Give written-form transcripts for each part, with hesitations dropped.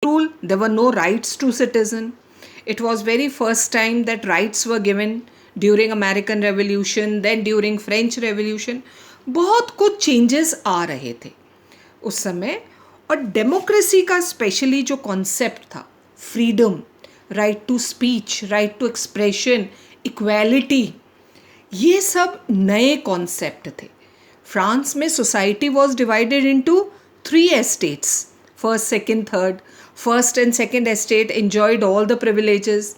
rule, there were no rights to citizen. It was very first time that rights were given during American Revolution, then during French Revolution. बहुत कुछ changes आ रहे थे उस समय. और democracy का specially जो कॉन्सेप्ट था, freedom, right to speech, right to expression, equality, ये सब नए कॉन्सेप्ट थे. फ्रांस में society was divided into 3 estates, first, second, third. First and second estate enjoyed all the privileges,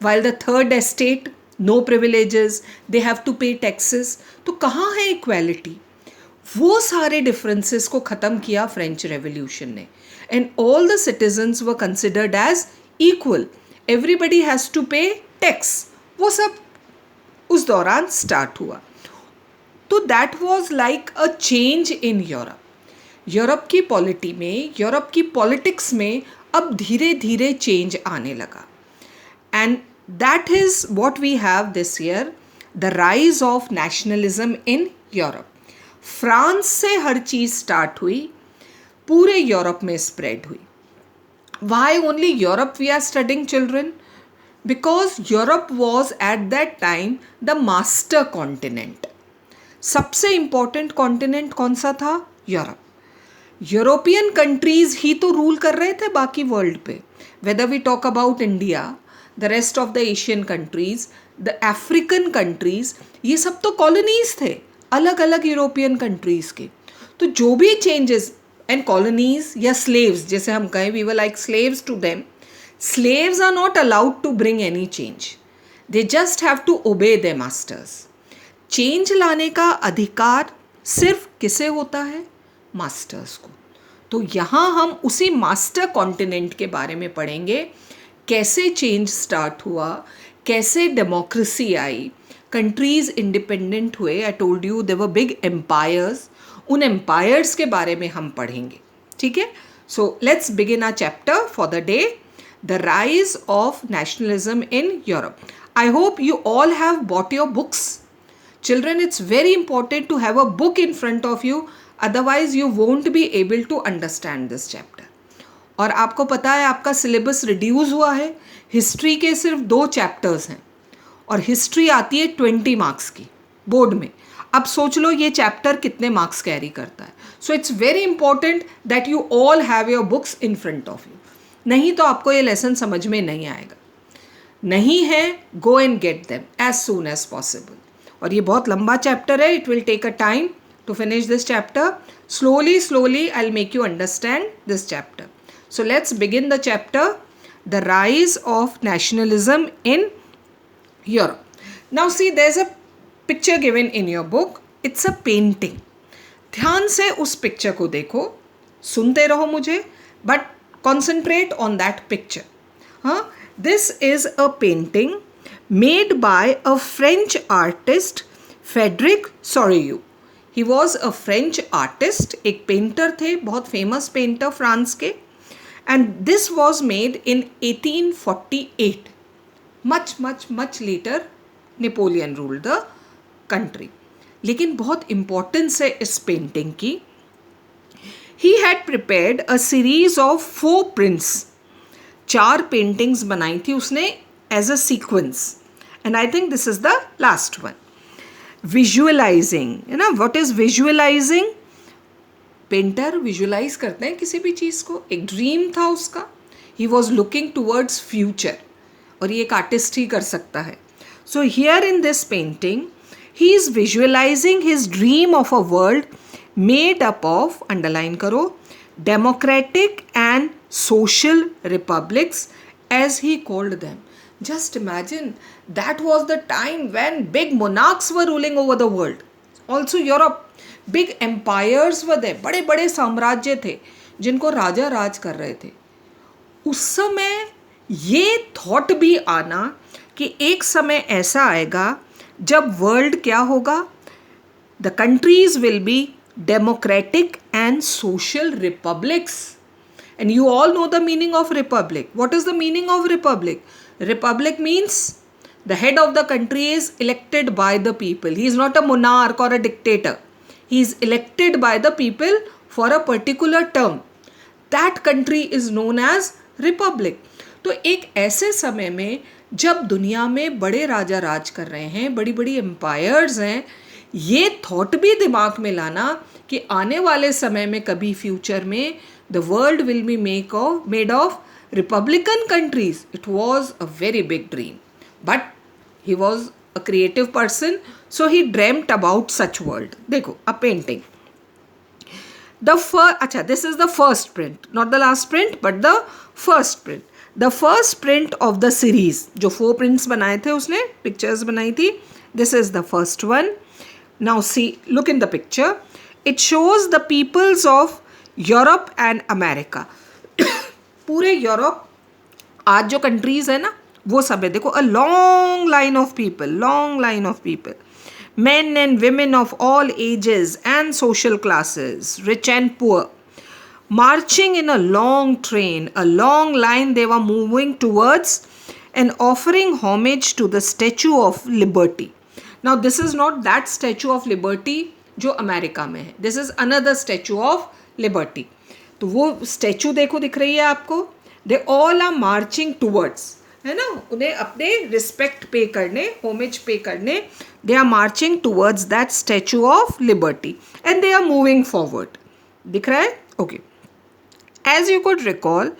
while the third estate no privileges, they have to pay taxes. तो कहाँ है equality? वो सारे डिफरेंसेस को ख़त्म किया फ्रेंच रेवोल्यूशन ने. And all the citizens were considered as equal. Everybody has to pay tax. वो सब उस दौरान स्टार्ट हुआ. तो that was like a change in Europe. Europe की पॉलिटी में, यूरोप की पॉलिटिक्स में अब धीरे धीरे चेंज आने लगा. And that is what we have this year, the rise of nationalism in Europe. France से हर चीज़ स्टार्ट हुई, पूरे यूरोप में स्प्रेड हुई. Why only Europe we are studying children? Because Europe was at that time the master continent. सबसे important continent कौन सा था? यूरोप. यूरोपियन कंट्रीज़ ही तो रूल कर रहे थे बाकी वर्ल्ड पे. Whether we talk about India, the rest of the Asian countries, the African countries, ये सब तो कॉलोनीज़ थे अलग अलग यूरोपियन कंट्रीज़ के. तो जो भी चेंजेस, एंड कॉलोनीज़ या स्लेव्स जैसे हम कहें, we were like slaves to them. Slaves are not allowed to bring any change, they just have to obey their masters. Change लाने का अधिकार सिर्फ किसे होता है? मास्टर्स को. तो यहाँ हम उसी मास्टर कॉन्टिनेंट के बारे में पढ़ेंगे, कैसे चेंज स्टार्ट हुआ, कैसे डेमोक्रेसी आई, कंट्रीज़ इंडिपेंडेंट हुए. I told you there were big empires. उन एम्पायर्स के बारे में हम पढ़ेंगे. ठीक है? So let's begin our chapter for the day, the rise of nationalism in Europe. I hope you all have bought your books. Children, it's very important to have a book in front of you, otherwise you won't be able to understand this chapter. और आपको पता है आपका syllabus reduce हुआ है. History के सिर्फ 2 chapters हैं और हिस्ट्री आती है 20 मार्क्स की बोर्ड में. अब सोच लो ये चैप्टर कितने मार्क्स कैरी करता है. So it's very important that you all have your books in front of you. नहीं तो आपको ये लेसन समझ में नहीं आएगा. नहीं है, go and get them as soon as possible. और ये बहुत लंबा चैप्टर है. It will take a time to finish this chapter. Slowly slowly I will make you understand this chapter. So let's begin the chapter, the rise of nationalism in Europe. Now see, there is a picture given in your book. It's a painting. ध्यान से उस picture को देखो, सुनते रहो मुझे, but concentrate on that picture. हाँ, this is a painting made by a French artist, Frédéric Soriot. He was a French artist, एक पेंटर थे, बहुत फेमस पेंटर फ्रांस के. and this was made in 1848. much later Napoleon ruled the country. लेकिन बहुत importance है इस painting की. He had prepared a series of 4 prints. 4 paintings बनाई थी उसने as a sequence, and I think this is the last one. Visualizing, you know what is visualizing? Painter visualize करते हैं किसी भी चीज़ को. एक ड्रीम था उसका, he was looking towards future, और ये एक आर्टिस्ट ही कर सकता है. So here in this painting he is visualising his dream of a world made up of, underline करो, democratic and social republics as he called them. Just imagine, that was the time when big monarchs were ruling over the world. Also Europe, big empires were there. बड़े बड़े साम्राज्य थे जिनको राजा राज कर रहे थे. उस समय ये थॉट भी आना कि एक समय ऐसा आएगा जब वर्ल्ड क्या होगा, the countries will be democratic and social republics. And you all know the meaning of republic. What is the meaning of republic? Republic means the head of the country is elected by the people. He is not a monarch or a dictator. He is elected by the people for a particular term. That country is known as Republic. तो एक ऐसे समय में जब दुनिया में बड़े राजा राज कर रहे हैं, बड़ी बड़ी एम्पायर्स हैं, ये थॉट भी दिमाग में लाना कि आने वाले समय में कभी फ्यूचर में the world will be made of Republican countries, it was a very big dream, but he was a creative person, so he dreamed about such world. देखो अ पेंटिंग, अच्छा, this is the first print, not the last print but the first print, the first print of the series. जो 4 prints बनाए थे उसने, pictures बनाई थी, this is the first one. Now see, look in the picture, it shows the peoples of Europe and America. पूरे Europe, आज जो countries है ना वो सब है, देखो, a long line of people, long line of people, men and women of all ages and social classes, rich and poor, marching in a long train, a long line, they were moving towards and offering homage to the Statue of Liberty. Now this is not that Statue of Liberty जो America में है, this is another Statue of Liberty. तो वो statue देखो दिख रही है आपको, they all are marching towards, है ना, उन्हें अपने रिस्पेक्ट पे करने, होमेज पे करने, they are marching towards that statue of liberty and they are moving forward. दिख रहा है? Okay. As you could recall,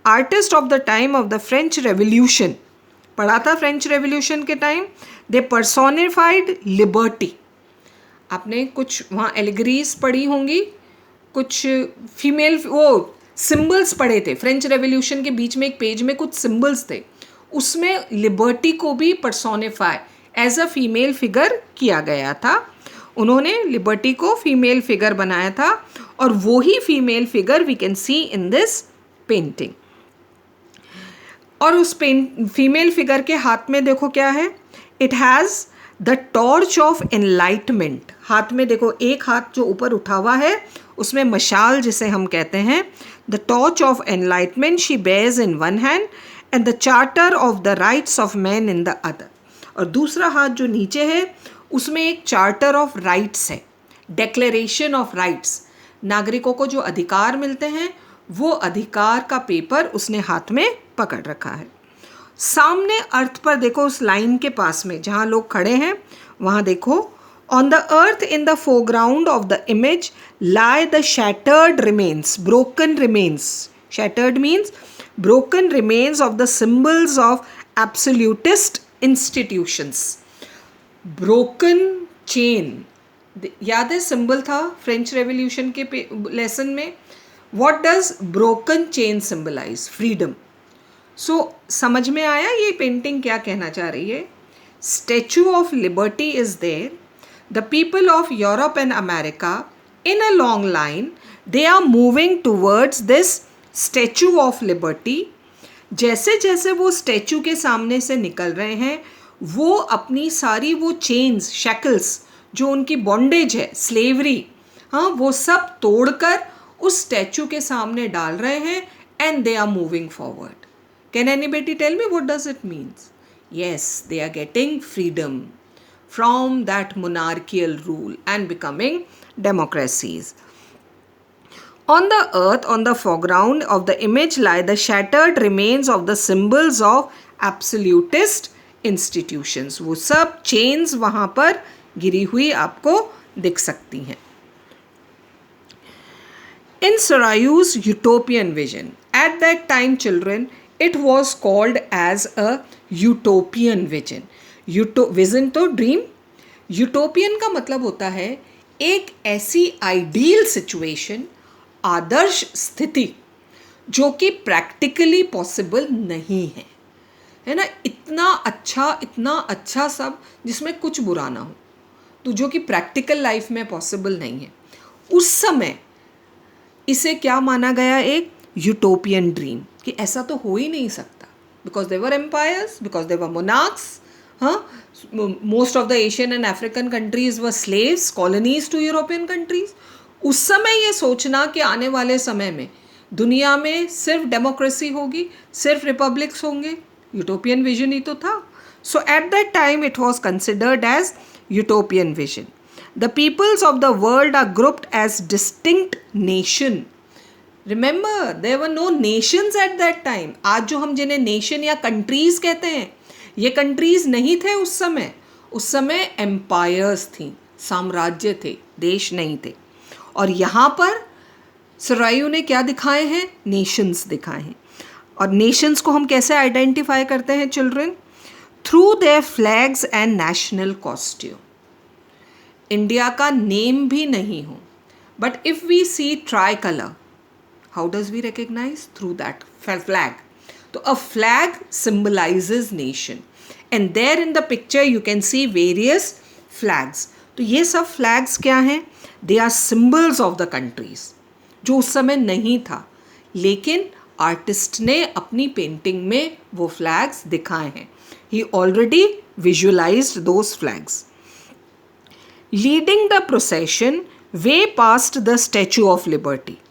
artist of the time of the French revolution, पढ़ा था फ्रेंच रेवोल्यूशन के time, they personified liberty. आपने कुछ वहाँ एलिगरीज पढ़ी होंगी, कुछ फीमेल वो सिम्बल्स पढ़े थे फ्रेंच रेवोल्यूशन के बीच में, एक पेज में कुछ सिम्बल्स थे, उसमें लिबर्टी को भी personify as a female figure किया गया था। उन्होंने लिबर्टी को फीमेल फिगर बनाया था और वो ही female figure we can see in this painting. और उस फीमेल फिगर के हाथ में देखो क्या है, it has the torch of enlightenment. हाथ में देखो, एक हाथ जो ऊपर उठा हुआ है उसमें मशाल जिसे हम कहते हैं, the torch of enlightenment she bears in one hand and the charter of the rights of man in the other. और दूसरा हाथ जो नीचे है उसमें एक चार्टर ऑफ राइट्स है, डेक्लेरेशन ऑफ राइट्स, नागरिकों को जो अधिकार मिलते हैं वो अधिकार का पेपर उसने हाथ में पकड़ रखा है। सामने अर्थ पर देखो, उस लाइन के पास में जहाँ लोग खड़े हैं वहाँ देखो, on the earth in the foreground of the image lie the shattered remains, broken remains, shattered means broken remains of the symbols of absolutist institutions. Broken chain, याद है सिंबल था फ्रेंच रेवोल्यूशन के लेसन में, what does broken chain symbolize? Freedom. So समझ में आया ये painting क्या कहना चाह रही है? Statue of Liberty is there. The people of Europe and America in a long line, they are moving towards this statue of liberty. जैसे जैसे वो स्टैचू के सामने से निकल रहे हैं, वो अपनी सारी वो चेन्स, शैकल्स, जो उनकी बॉन्डेज है, स्लेवरी, हाँ, वो सब तोड़कर उस स्टैचू के सामने डाल रहे हैं and they are moving forward. Can anybody tell me what does it means? Yes, they are getting freedom from that monarchial rule and becoming democracies. On the earth, on the foreground of the image lie the shattered remains of the symbols of absolutist institutions. वो सब chains वहाँ पर गिरी हुई आपको दिख सकती हैं। In Surayu's utopian vision, at that time children, it was called as a utopian vision. Vision तो dream, utopian का मतलब होता है एक ऐसी ideal situation, आदर्श स्थिति जो कि प्रैक्टिकली पॉसिबल नहीं है ना, इतना अच्छा सब जिसमें कुछ बुरा ना हो, तो जो कि प्रैक्टिकल लाइफ में पॉसिबल नहीं है, उस समय इसे क्या माना गया? एक यूटोपियन ड्रीम, कि ऐसा तो हो ही नहीं सकता, because they were empires, because they were monarchs, हाँ, most of the Asian and African countries were slaves, colonies to European countries. उस समय ये सोचना कि आने वाले समय में दुनिया में सिर्फ डेमोक्रेसी होगी, सिर्फ रिपब्लिक्स होंगे, यूटोपियन विजन ही तो था। So at that time it was considered as utopian vision. The peoples of the world are grouped as distinct nation. Remember there were no nations at that time. आज जो हम जिन्हें nation या countries कहते हैं, ये कंट्रीज नहीं थे उस समय. उस समय एम्पायर्स थी, साम्राज्य थे, देश नहीं थे. और यहाँ पर सरायू ने क्या दिखाए हैं? नेशंस दिखाए हैं. और नेशंस को हम कैसे आइडेंटिफाई करते हैं children? Through their flags and national costume. India का नेम भी नहीं हो, but if we see tricolour, how does we recognize? Through that flag. So a flag symbolizes nation, and there in the picture you can see various flags. तो ये सब flags क्या हैं? They are symbols of the countries, जो उस समय नहीं था, लेकिन आर्टिस्ट ने अपनी पेंटिंग में वो flags दिखाए हैं. He already visualized those flags. Leading the procession way past the Statue of Liberty.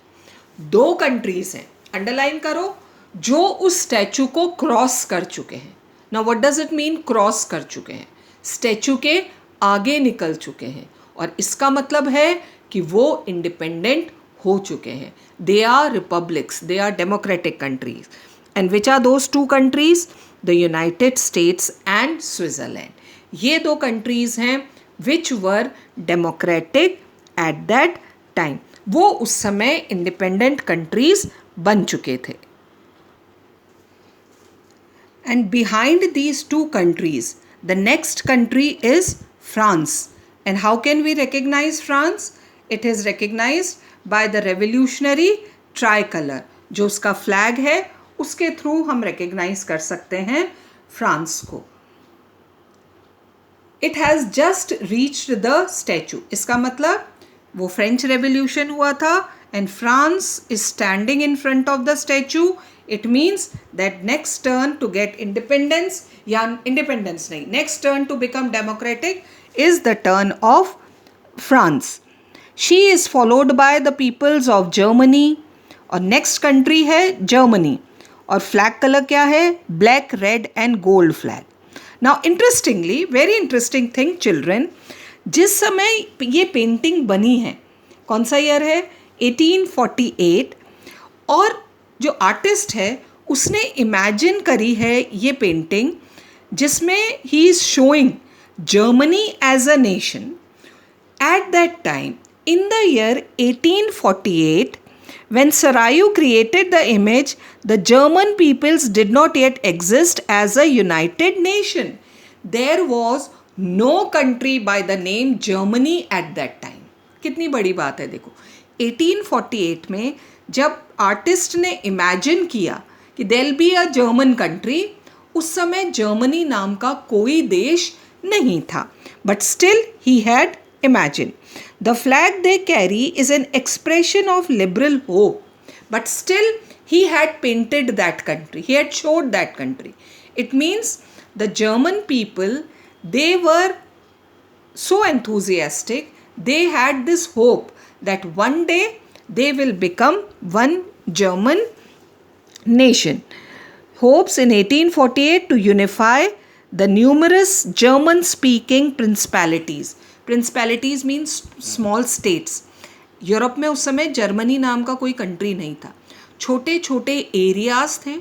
दो कंट्रीज हैं, अंडरलाइन करो, जो उस स्टैचू को क्रॉस कर चुके हैं. Now what does it mean cross कर चुके हैं? स्टैचू के आगे निकल चुके हैं, और इसका मतलब है कि वो इंडिपेंडेंट हो चुके हैं. They are republics, they are democratic countries. And which are those two countries? The United States and Switzerland. ये दो कंट्रीज हैं which were democratic at that time. वो उस समय इंडिपेंडेंट कंट्रीज बन चुके थे. And behind these two countries the next country is France. And how can we recognise France? It is recognised by the revolutionary tricolour. जो उसका flag है उसके थ्रू हम रिकग्नाइज कर सकते हैं फ्रांस को. It has just reached the statue. इसका मतलब वो फ्रेंच रेवोल्यूशन हुआ था and France is standing in front of the statue. It means that next turn to get independence, या इंडिपेंडेंस नहीं, next turn to become democratic is the turn of France. She is followed by the peoples of Germany. और next country है Germany. और flag colour क्या है? Black, red and gold flag. Now interestingly, very interesting thing children, जिस समय ये painting बनी है, कौन सा ईयर है? 1848. और जो आर्टिस्ट है उसने इमेजिन करी है ये पेंटिंग, जिसमें he is showing Germany as a nation at that time. In the year 1848, when Sarayu created the image, the German peoples did not yet exist as a united nation. There was no country by the name Germany at that time. कितनी बड़ी बात है देखो. 1848 में जब artist ने imagine किया कि there be a German country, उस समय जर्मनी नाम का कोई देश नहीं था, but still he had imagine. The flag they carry is an expression of liberal hope, but still he had painted that country, he had showed that country. It means the German people, they were so enthusiastic, they had this hope that one day they will become one German nation. Hopes in 1848 to unify the numerous German-speaking principalities. Principalities means small states. Europe में उस समय Germany नाम का कोई country नहीं था. छोटे छोटे एरियाज़ थे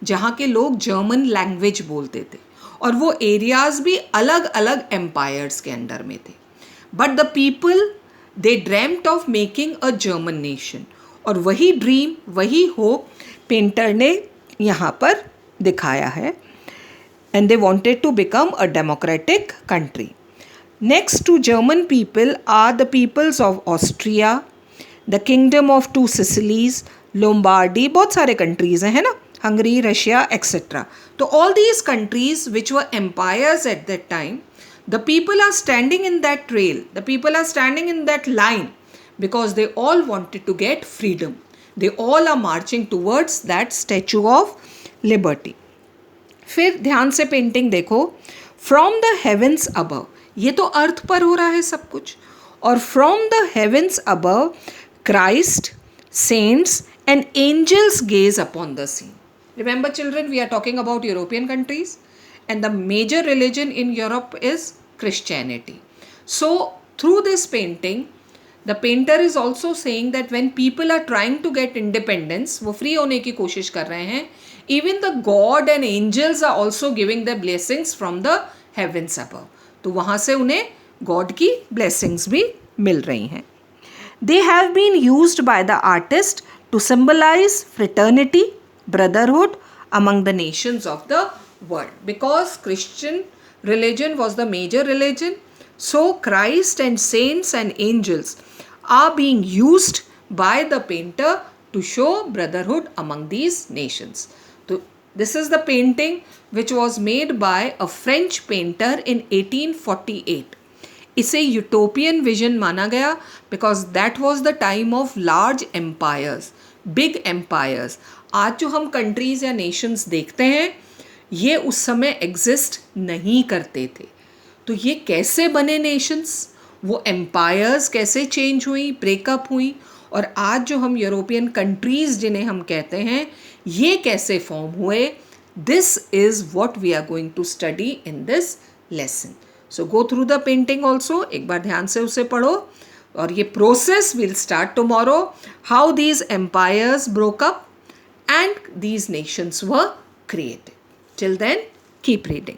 जहाँ के लोग जर्मन लैंग्वेज बोलते थे, और वो एरियाज़ भी अलग अलग एम्पायर्स के अंडर में थे. But the people, they dreamed of making a German nation. और वही ड्रीम, वही होप पेंटर ने यहाँ पर दिखाया है. And they wanted to become a democratic country. Next to German people are the peoples of Austria, the Kingdom of Two Sicilies, Lombardy, बहुत सारे countries हैं, है ना, Hungary, Russia, etc. तो all these countries which were empires at that time, the people are standing in that trail, the people are standing in that line because they all wanted to get freedom. They all are marching towards that Statue of Liberty. फिर ध्यान से painting देखो. From the heavens above, ये तो अर्थ पर हो रहा है सब कुछ, और from the heavens above Christ, saints and angels gaze upon the scene. Remember children, we are talking about European countries and the major religion in Europe is Christianity. So through this painting the painter is also saying that when people are trying to get independence, वो free होने की कोशिश कर रहे हैं, even the god and angels are also giving the blessings from the heavens above. तो वहाँ से उन्हें गॉड की ब्लेसिंग्स भी मिल रही हैं. They have been used by the artist to symbolize fraternity, brotherhood among the nations of the world. Because Christian religion was the major religion, so Christ and saints and angels are being used by the painter to show brotherhood among these nations. So this is the painting which was made by a French painter in 1848. इसे utopian vision माना गया because that was the time of large empires, big empires. आज जो हम countries या Nations देखते हैं ये उस समय एग्जिस्ट नहीं करते थे. तो ये कैसे बने नेशंस, वो एम्पायर्स कैसे चेंज हुई, ब्रेकअप हुई, और आज जो हम यूरोपियन कंट्रीज़ जिन्हें हम कहते हैं ये कैसे फॉर्म हुए. This is what we are going to study in this lesson. So go through the painting also, एक बार ध्यान से उसे पढ़ो. और ये process will start tomorrow, how these empires broke up and these nations were created. Till then keep reading.